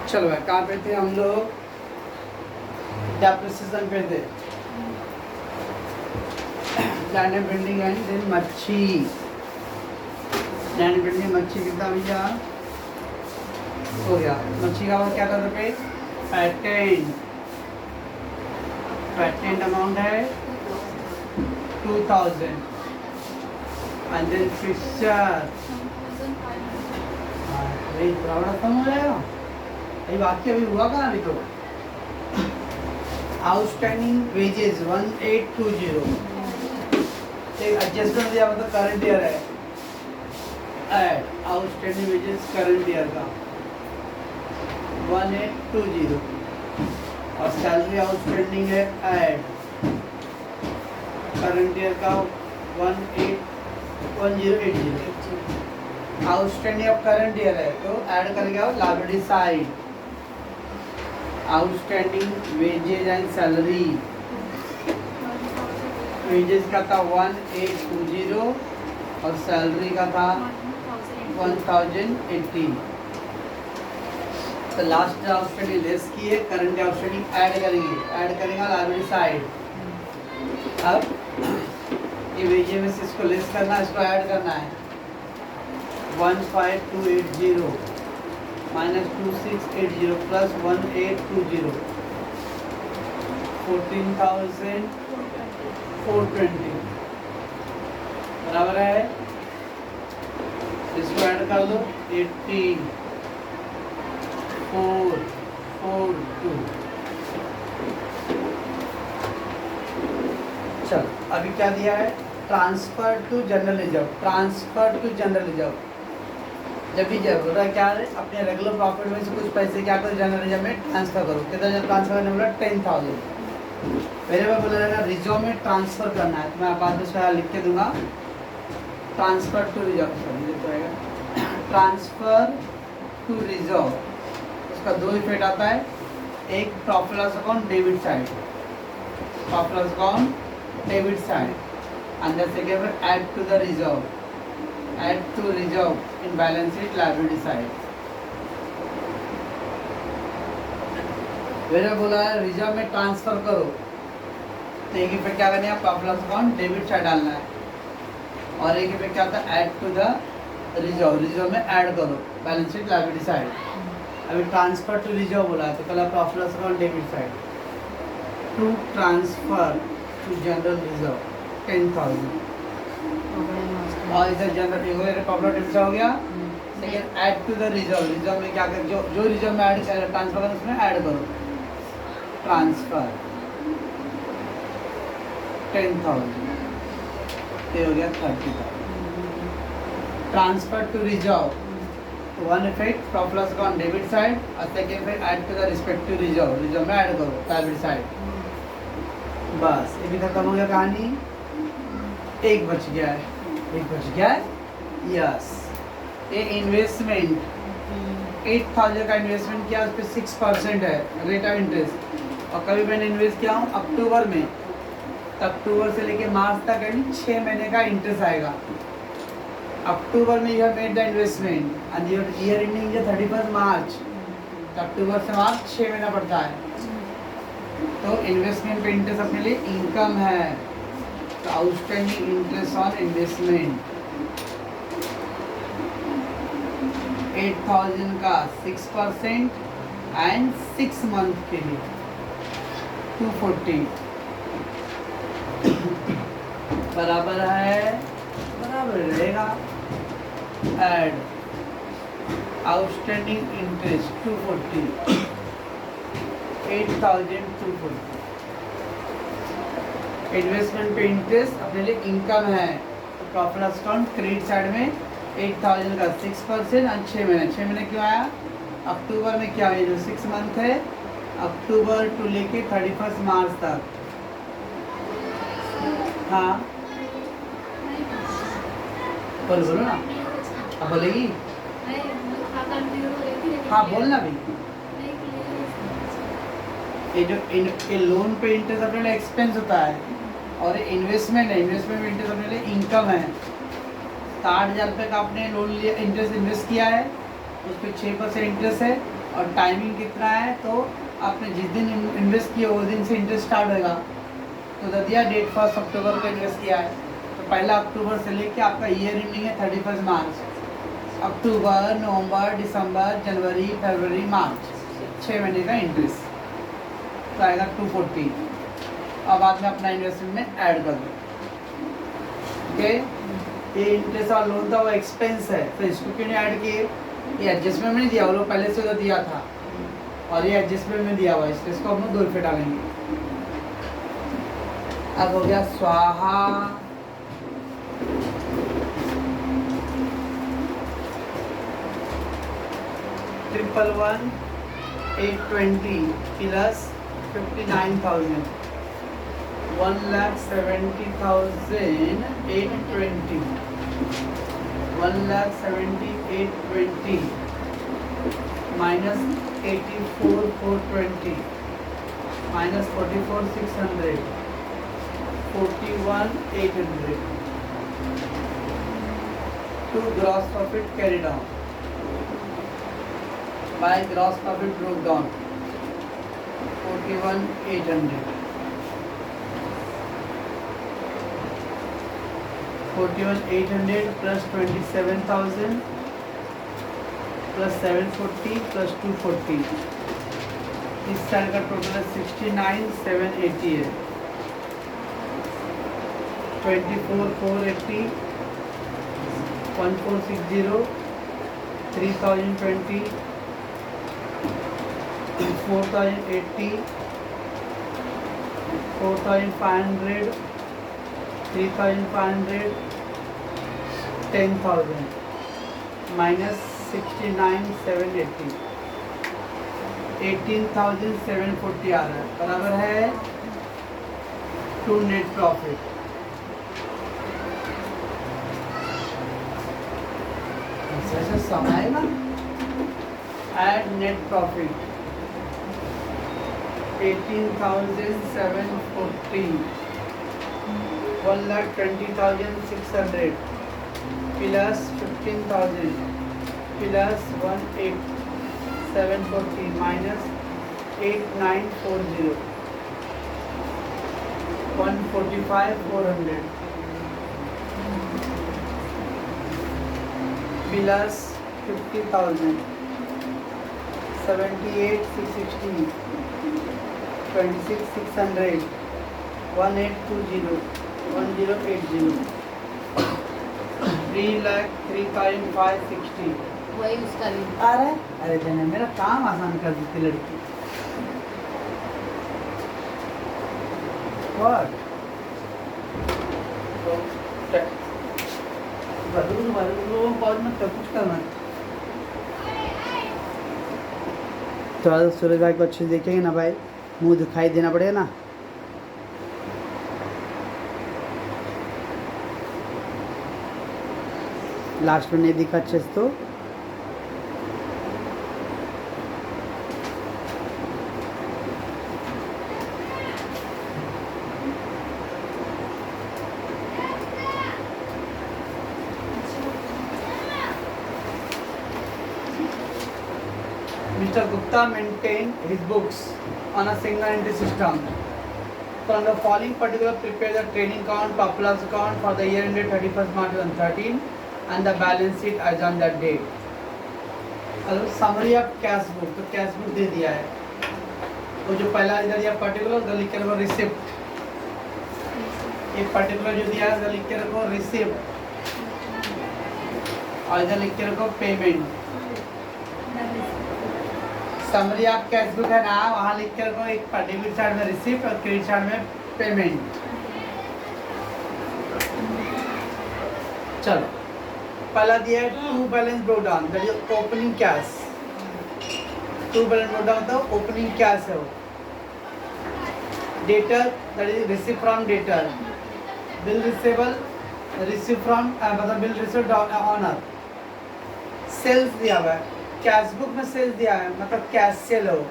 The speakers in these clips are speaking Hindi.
चलो भाई, कहाँ पे थे हम लोग? डेप्रिसिएशन पे थे। Land and building and then मच्छी। लैंड बिल्डिंग मच्छी कितना भैया हो गया? मच्छी का क्या था रुपये? पेटेंट। पेटेंट अमाउंट है 2000 एंड देन फिशर भाई थोड़ा बड़ा कम हो जाएगा। अभी बाकी अभी हुआ कहाँ? अभी तो आउटस्टैंडिंग वेजेस 1820। एक एडजस्टमेंट दिया मतलब करंट ईयर है। Add outstanding wages current year का 1820 और सैलरी आउटस्टैंडिंग है ऐड करंट ईयर का 1080। आउटस्टैंडिंग ऑफ करंट ईयर है तो ऐड करेंगे आप liability side. Outstanding wages and salary. Wages का था 1820 और सैलरी का था 1080। तो लास्ट आउटस्टैंडिंग लेस की है, करंट आउटस्टैंडिंग ऐड करेंगे लायबिलिटी साइड। अब ये वेजेस में से इसको लेस करना है, इसको ऐड करना है। 15280 माइनस 2680 प्लस 1820 14,420 बराबर है। इसको ऐड कर दो 18442। चलो अभी क्या दिया है? Transfer to general reserve. Transfer to general reserve जब भी जब रहा क्या है, अपने रेगुलर प्रॉफिट में से कुछ पैसे क्या करो जनरल रिजर्व में ट्रांसफर करो। कितना जब ट्रांसफर करने बोला? 10,000। मेरे में बोला रहेगा रिजर्व में ट्रांसफर करना है तो मैं बाद में उसका लिख के दूंगा transfer to reserve. Transfer to reserve उसका दो इफेक्ट आता है। एक profit loss account debit side, profit loss account debit side and the second one add to the reserve, add to reserve in balance sheet liability side। मैंने बोला है रिजर्व में ट्रांसफर करो तो एक इफेक्ट क्या करना है? Profit loss account debit side डालना है और एक इफेक्ट क्या होता है? Add to the reserve, reserve में ऐड करो बैलेंस शीट लायबिलिटी साइड। अभी ट्रांसफर टू रिजर्व बोला है तो पहला profit loss account debit side to transfer to general reserve 10,000 और इधर जनरल प्रॉफिट डेबिट हो गया। Second add to the reserve, reserve में क्या कर जो रिजर्व में ऐड ट्रांसफर करना उसमें ऐड करो ट्रांसफर 10,000 ये हो गया 30,000। Transfer to reserve one effect profit loss account debit side और second effect add to the respective reserve, reserve में ऐड करो लायबिलिटी साइड। बस ये भी खत्म हो गया कहानी। एक बच गया है, यस। ये इन्वेस्टमेंट 8,000 का इन्वेस्टमेंट किया, उस पर 6% है रेट ऑफ इंटरेस्ट। और कभी मैंने इन्वेस्ट किया हूँ अक्टूबर में, तो अक्टूबर से लेके मार्च तक यानी 6 महीने का इंटरेस्ट आएगा। अक्टूबर में you have made the investment and your year ending is 31 March, तो अक्टूबर से मार्च 6 महीना पड़ता है। तो इन्वेस्टमेंट पे इंटरेस्ट अपने लिए इनकम है। तो आउटस्टैंडिंग इंटरेस्ट ऑन इन्वेस्टमेंट 8,000 का 6% एंड 6 मंथ के लिए 240 बराबर रहेगा ऐड आउटस्टैंडिंग इंटरेस्ट 240 8,240। इन्वेस्टमेंट पे इंटरेस्ट अपने लिए इनकम है तो profit loss account credit side में 8,000 का 6% और 6 महीने क्यों आया? अक्टूबर में क्या है? जो 6 मंथ है अक्टूबर टू लेके 31 मार्च तक। हाँ बोलो ना, अब बोलेगी? हाँ बोलना भी। ये जो ये लोन पे इंटरेस्ट अपने लिए एक्सपेंस होता है और ये इन्वेस्टमेंट है, इन्वेस्टमेंट में इंटरेस्ट अपने लिए इनकम है। 60,000 रुपये का आपने लोन लिया, इंटरेस्ट इन्वेस्ट किया है, उस पर 6% इंटरेस्ट है और टाइमिंग कितना है, तो आपने जिस दिन इन्वेस्ट किया उस दिन से इंटरेस्ट स्टार्ट होगा। तो दिया डेट 1 अक्टूबर को इन्वेस्ट किया है, तो 1 अक्टूबर से लेके आपका ईयर एंडिंग है 31 मार्च। अक्टूबर, नवंबर, दिसंबर, जनवरी, फरवरी, मार्च, 6 महीने का इंटरेस्ट, तो आएगा 240। अब बाद में अपना इन्वेस्टमेंट में ऐड कर दो। ओके, ये इंटरेस्ट और लोन था वो एक्सपेंस है, तो इसको क्यों नहीं ऐड किए? ये एडजस्टमेंट में नहीं दिया, वो लोग पहले से उधर दिया था और ये एडजस्टमेंट में दिया हुआ है, इसलिए इसको हम लोग 2 रुपये डालेंगे। अब हो गया स्वाहा। Triple 1,820 plus 59,000, 1,70,820, 1,70,820 minus 84,420 minus 44,600, 41,800 to gross profit carried on by gross profit broke down 41,800, 41,800 plus 27,000 plus 740 plus 240, इस साल का टोटल है 69,780 है। 24,480, 1,460, 3,020, 4,080, 4,500, 3,500, 10,000 माइनस 69,780, 18,740 आ रहा है, बराबर है टू नेट प्रॉफिट। ऐसे समाएगा add net profit 18,740, 1,20,600 plus 15,000 plus 18,740 minus 8,940, 145,400 plus 50,000, 78,660, 26,600, 1,820, 1,080, 3,03,560 वही उसका भी आ रहा है। अरे देने मेरा काम आसान कर देती लड़की। What? पॉज मत कर, कुछ करना। थोड़ा सा सूरज भाई को अच्छे से देखेंगे ना भाई, मुंह दिखाई देना पड़ेगा ना। लास्ट में नहीं दिखा अच्छे से तो Mr. Gupta maintained his books on a single entry system. From the following particular, prepare the trading account, profit loss account for the year ended 31st March 2013 and the balance sheet as on that date. अब समरी ऑफ कैश बुक, तो कैश बुक दे दिया है, वो जो पहला इधर दिया पर्टिकुलर, उधर लिख के रखो रिसिप्ट। एक पर्टिकुलर जो दिया है उधर लिख के रखो रिसिप्ट और इधर लिख के रखो payment. Summary of cash book है ना, वहाँ लिख के रखो एक डेबिट साइड में रिसिप्ट और क्रेडिट साइड में पेमेंट। चलो पहला दिया है to balance brought down, that is opening cash. To balance brought down मतलब ओपनिंग कैश है वो। Debtor that is receive from debtor, bill receivable receive from मतलब बिल रिसीव्ड ऑनर। सेल्स दिया हुआ है, कैश बुक में सेल्स दिया है मतलब कैश सेल हो।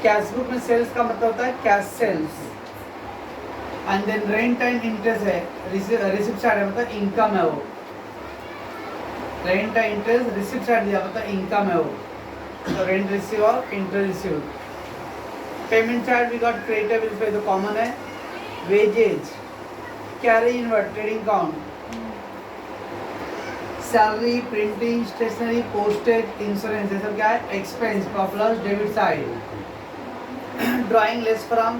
कैश बुक में सेल्स का मतलब होता है cash sales. And then rent and interest है, रिसिप्ट साइड है मतलब इनकम है वो। Rent and interest receipt side दिया मतलब इनकम है वो। So rent received और interest received. Payment charge we got creditor will pay, तो common है. Wages, carry inward, trading count, salary, printing, stationery, postage, insurance, ये सब क्या है? Expense, profit loss, debit side. Drawing less from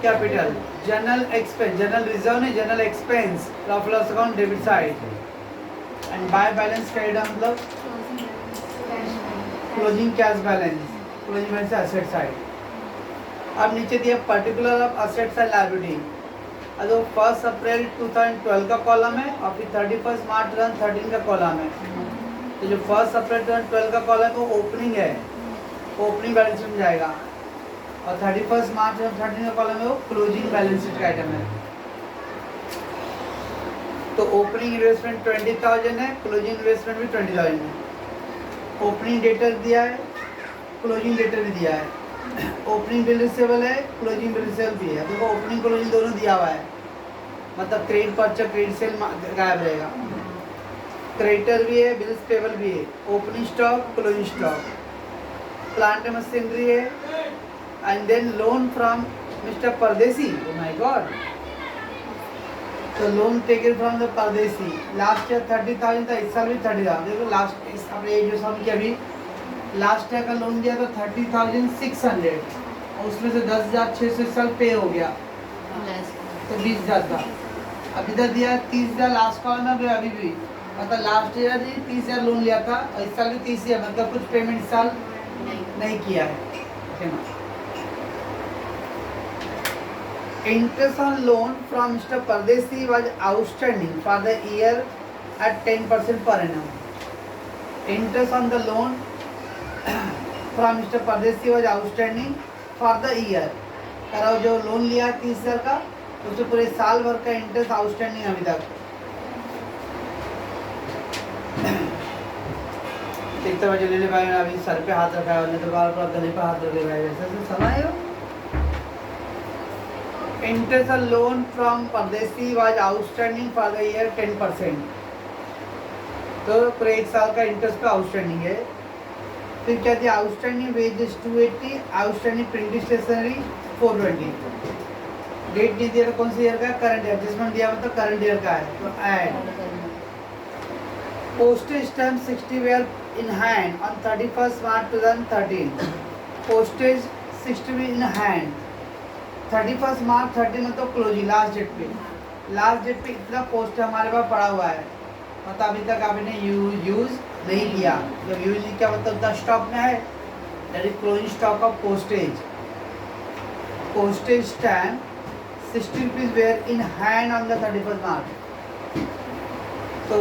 capital, general expense, general reserve नहीं, general expense, profit loss account, debit side. And by balance credit मतलब closing cash balance, closing balance asset side. अब नीचे दिया particular of assets and liability. तो 1 अप्रैल 2012 का कॉलम है और फिर 31 मार्च 2013 का कॉलम है. तो जो 1 अप्रैल 2012 का कॉलम है वो ओपनिंग है, ओपनिंग बैलेंस शीट में जाएगा. और 31 मार्च 2013 का कॉलम है वो क्लोजिंग बैलेंस शीट का आइटम है. तो ओपनिंग इन्वेस्टमेंट 20,000 है, क्लोजिंग इन्वेस्टमेंट भी 20,000 है. ओपनिंग डेटर दिया है, क्लोजिंग डेटर भी दिया है. ओपनिंग बिल रिसीवेबल है, क्लोजिंग बिल रिसीवेबल भी है. देखो ओपनिंग क्लोजिंग दोनों दिया हुआ है, मतलब क्रेडिट परचेज क्रेडिट सेल गायब रहेगा. क्रेडिटर भी है, बिल्स पेबल भी है. Opening stock, closing stock, plant and machinery है. And then loan from mister Pardesi. Oh my God. तो loan taken from the Pardesi. Last year 30,000 था, इस साल भी 30,000. देखो लास्ट इस अपने जो सम की अभी लास्ट ईयर का लोन दिया था 30,600 और उसमें से 10,600 इस साल पे हो गया, तो 20,000 था. अब इधर दिया 30,000 लास्ट कॉल में अभी भी, मतलब लास्ट ईयर ही 30,000 लोन लिया था और इस साल भी 30,000, मतलब कुछ पेमेंट इस साल नहीं किया है ना. Interest on loan from mister Pardesi was outstanding for the year at 10% per annum. Interest on the loan from mister Pardesi was outstanding for the year. करो जो लोन लिया 30,000 का, उसमें पूरे साल भर का इंटरेस्ट आउटस्टैंडिंग अभी तक. एक तो ले भाई अभी सर पे हाथ रखा है, तो बार बार गले पे हाथ रखे भाई, ऐसे समय हो. इंटरेस्ट ऑन लोन फ्रॉम परदेसी was outstanding for the year 10%. तो पूरे एक साल का इंटरेस्ट पे आउटस्टैंडिंग है. फिर क्या दिया? Outstanding wages 280, outstanding printing stationery 420. Date नहीं दिया, कौन सी ईयर का? Current year. एडजस्टमेंट दिया मतलब करंट ईयर का है, तो add. Postage stamp 60 were in hand on 31 March 2013. Postage 60 भी इन हैंड 31 मार्च 13 में, तो क्लोजिंग लास्ट डेट पे. लास्ट डेट पे इतना पोस्ट हमारे पास पड़ा हुआ है, मतलब अभी तक आपने यूज नहीं किया. जब यूज नहीं किया मतलब उतना स्टॉक में है, that is closing stock of postage. Postage stamp 60 rupees were in hand on the 31 March. तो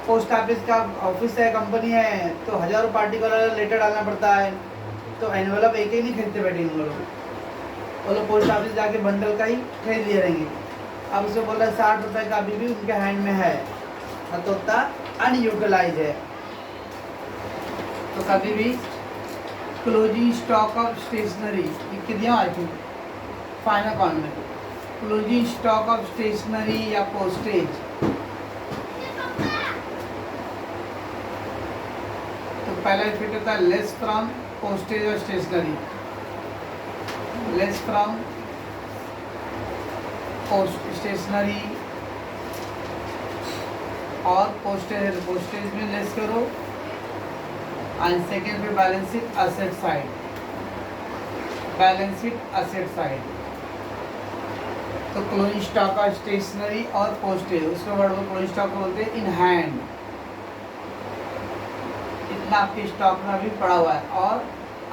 पोस्ट ऑफिस का ऑफिस है, कंपनी है, तो हजारों पार्टिकुलर लेटर डालना पड़ता है. तो एनवेलप एक ही नहीं खरीदते बैठे वो लोग. वो लोग पोस्ट ऑफिस जाके बंडल का ही खरीद लिए रहेंगे. अब उसको बोला 60 रुपये का अभी भी उनके हैंड में है, तो उतना अनयूटिलाइज है. तो कभी भी क्लोजिंग स्टॉक ऑफ स्टेशनरी कितना आई थी फाइनल अकाउंट में. क्लोजिंग स्टॉक ऑफ स्टेशनरी या पोस्टेज, तो पहला इफेक्ट होता है लेस फ्रॉम पोस्टेज और स्टेशनरी. लेस फ्रॉम स्टेशनरी और पोस्टेज, पोस्टेज में लेस करो. एंड सेकेंड पे balance sheet asset side, balance sheet asset side. तो क्लोजिंग स्टॉक ऑफ स्टेशनरी और पोस्टेज, उसको वर्ड में क्लोजिंग स्टॉक बोलते हैं इन हैंड. इतना आपके स्टॉक में अभी पड़ा हुआ है. और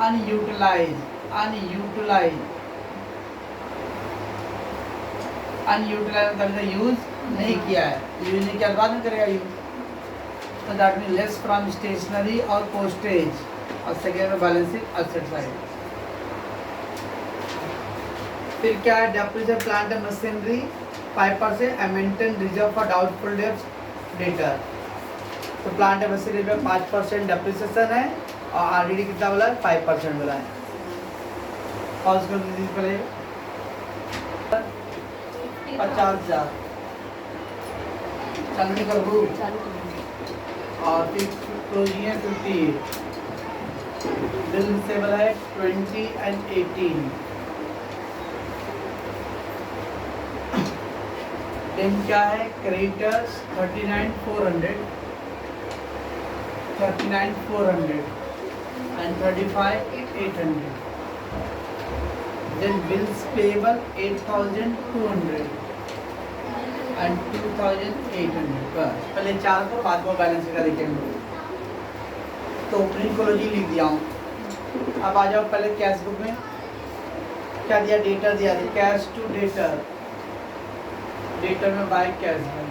अनयूटिलाइज, अनयूटिलाइज, अनयूटिलाइज मतलब यूज नहीं किया है. यूज नहीं किया बाद में करेगा यूज. तो that mean less from stationery और पोस्टेज, और सेकेंड में बैलेंस शीट असेट साइड. फिर क्या है? Depreciation plant and machinery 5% and maintain reserve for doubtful debtor. तो प्लांट एंड मशीनरी पे 5% डेप्रिसिएशन है और आरडीडी कितना बोला है? 5% बोला है. और उसको पहले 50,000 चालू करो और फिर क्लोजिंग है 50. बिल रिसेबल है 20 and 18। देन क्या है creditors 39,400 and 35,800। Then bills payable 8,200 and 2,800। बस पहले चार को बाद में बैलेंस का देखेंगे। तो ओपनिंग क्लोजिंग लिख दिया हूँ। अब आ जाओ पहले कैश बुक में क्या दिया, डेटर दिया, कैश टू डेटर। डेटर में बाय कैश है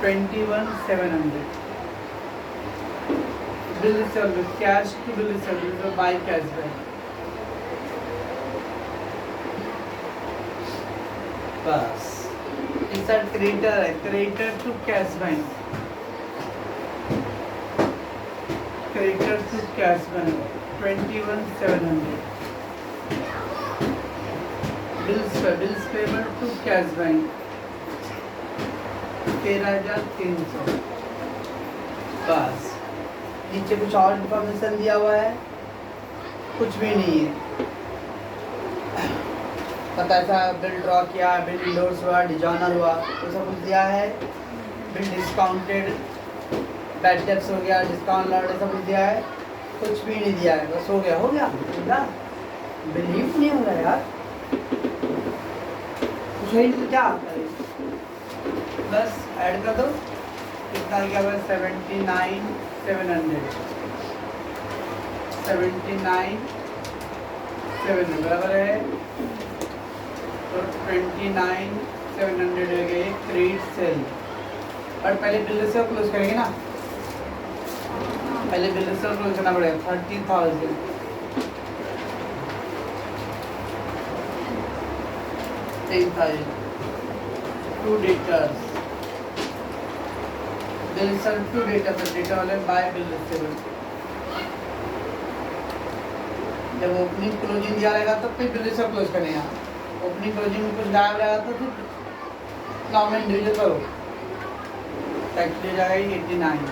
21,700। Bill service cash to bill service में बाय कैश है बस। इस साइड क्रेडिटर है, creditor to cash bank, creditor to cash bank 21,700। Bills payable to cash bank 13,300। बस नीचे कुछ और इन्फॉर्मेशन दिया हुआ है, कुछ भी नहीं है। पता ऐसा बिल ड्रॉ किया, बिल इंडोर्स हुआ, डिजॉनर हुआ, तो सब कुछ दिया है। बिल डिस्काउंटेड, बैड डेब्ट्स हो गया, डिस्काउंट लॉट सब कुछ दिया है, कुछ भी नहीं दिया है। बस हो गया बिलीव नहीं हो रहा यार, कुछ नहीं तो क्या करें। बस ऐड कर दो, कितना क्या हुआ 79,700 बराबर है। तो 29,700 हो गए क्रेडिट सेल। और पहले बिल से क्लोज करेंगे ना, पहले बिल से क्लोज करना पड़ेगा 30,000। टू डेटर्स बिल सर टू डेटा पर डेटा वाले बाय बिल रिसेबल। जब ओपनिंग क्लोजिंग दिया रहेगा तो फिर बिल से क्लोज करेंगे। ओपनिंग क्लोजिंग में कुछ गायब रहेगा तो फिर नॉर्मल इंडिविजुअल करो, टैक्स ले जाएगा 89,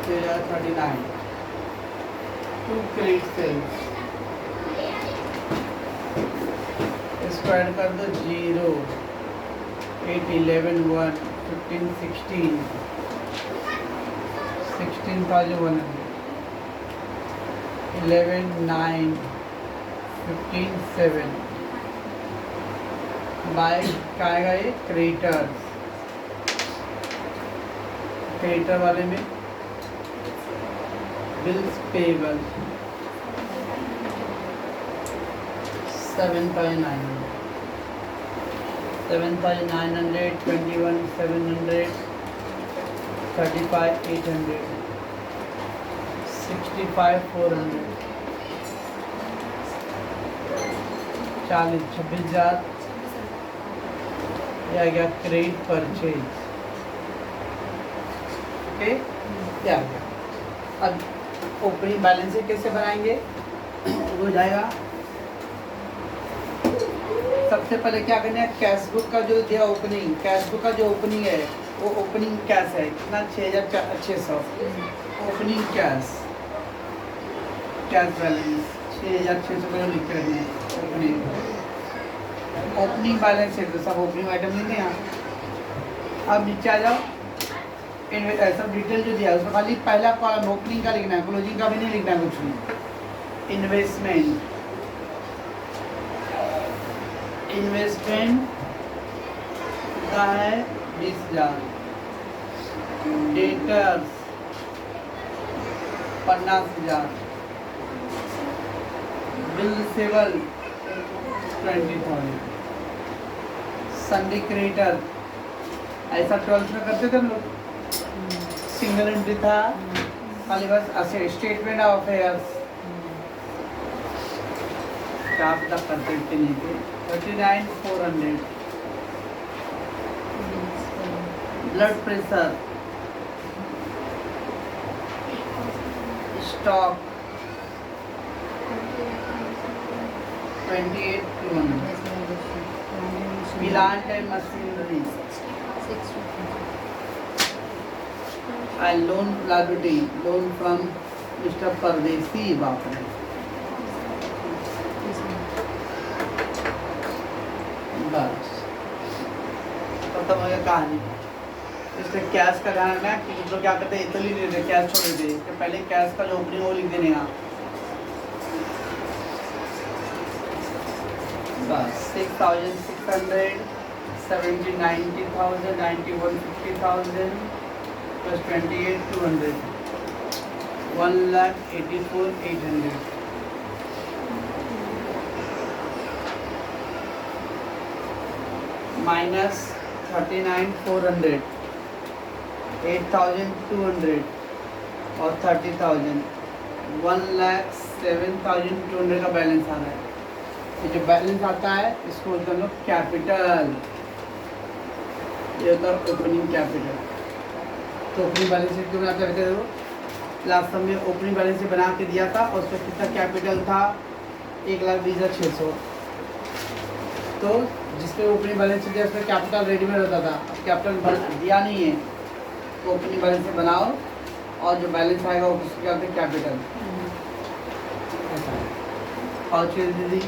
39। टू क्रेडिट सेल्स इसको ऐड कर दो 0, 8, 11, 1, 15, 16, 16,100, 11, 9, 15, 7। बाय क्या आएगा ये क्रेडिटर्स, क्रेडिटर वाले में बिल्स पेबल 7,900, 21,700, 35,800, 65,400, 26,000। यह आ गया क्रेडिट परचेज। ओके, क्या आ गया। अब ओपनिंग बैलेंस कैसे बनाएंगे, हो जाएगा। सबसे पहले क्या करना है, कैश बुक का जो दिया ओपनिंग, कैश बुक का जो ओपनिंग है वो ओपनिंग कैश है कितना 6,600। ओपनिंग कैश बैलेंस 6,600 को लिख के रखना है। ओपनिंग बैलेंस है तो सब ओपनिंग आइटम लिखते हैं यहाँ। अब नीचे आ जाओ, सब डिटेल जो दिया है उसमें खाली पहला कॉलम ओपनिंग का लिखना है, क्लोजिंग का भी नहीं लिखना है कुछ भी। इन्वेस्टमेंट का है 20,000, debtors 50,000, bill receivable 20,000, Sunday creditor ऐसा 12th में करते थे हम लोग, सिंगल एंट्री था खाली बस ऐसे स्टेटमेंट ऑफ अफेयर्स आप तक करते नहीं थे। 39,400, blood pressure stock 28,200, plant and machinery loan liability, loan from mister परदेसी, बाप रे बस खत्म हो गया कहानी। इसलिए कैश का ध्यान रखना है कि कुछ लोग क्या करते हैं, इतनी नहीं देते, कैश छोड़ देते, इसके पहले कैश का जो ओपनिंग वो लिख देने का। बस 6,600, 70, 90,000, 91, 50,000 plus 28, 200, 1,84,800 minus 39,400, 8,200 और 30,000, 1,07,200 का बैलेंस आ रहा है। ये जो बैलेंस आता है इसको बोलते हैं हम लोग कैपिटल। ये होता है ओपनिंग कैपिटल। तो ओपनिंग बैलेंस शीट क्यों बनाते रहते हो? लास्ट टाइम में ओपनिंग बैलेंस शीट बना के दिया था और उसमें कितना कैपिटल था, 1,20,600। तो जिसपे ओपनिंग बैलेंस शीट है उसमें कैपिटल रेडीमेड होता था, अब कैपिटल दिया नहीं है तो ओपनिंग बैलेंस शीट बनाओ और जो बैलेंस आएगा वो किसको कहते हैं, कैपिटल। और चीज़ दीदी